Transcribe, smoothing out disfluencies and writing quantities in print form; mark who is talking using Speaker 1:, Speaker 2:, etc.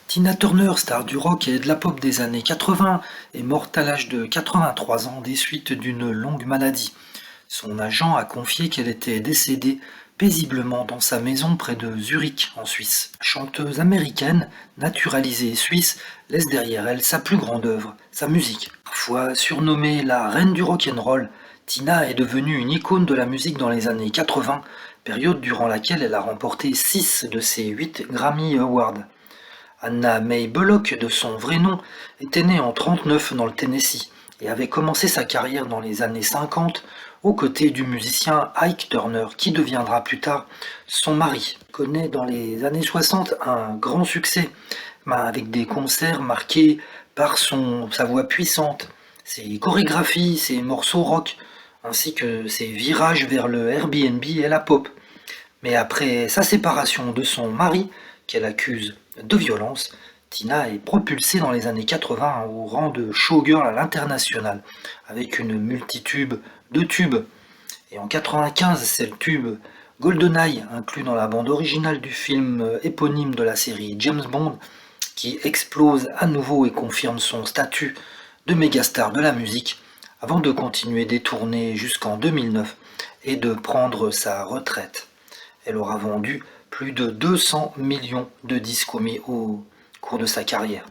Speaker 1: Tina Turner, star du rock et de la pop des années 80, est morte à l'âge de 83 ans des suites d'une longue maladie. Son agent a confié qu'elle était décédée paisiblement dans sa maison près de Zurich, en Suisse. La chanteuse américaine, naturalisée suisse, laisse derrière elle sa plus grande œuvre, sa musique. Parfois surnommée la reine du rock'n'roll, Tina est devenue une icône de la musique dans les années 80, période durant laquelle elle a remporté 6 de ses 8 Grammy Awards. Anna May Bullock, de son vrai nom, était née en 1939 dans le Tennessee et avait commencé sa carrière dans les années 50 aux côtés du musicien Ike Turner, qui deviendra plus tard son mari. Elle connaît dans les années 60 un grand succès, avec des concerts marqués par sa voix puissante, ses chorégraphies, ses morceaux rock, ainsi que ses virages vers le Airbnb et la pop. Mais après sa séparation de son mari, qu'elle accuse de violence, Tina est propulsée dans les années 80 au rang de showgirl à l'international, avec une multitude de tubes. Et en 95, c'est le tube GoldenEye, inclus dans la bande originale du film éponyme de la série James Bond, qui explose à nouveau et confirme son statut de mégastar de la musique, avant de continuer des tournées jusqu'en 2009 et de prendre sa retraite. Elle aura vendu plus de 200 millions de disques au cours de sa carrière.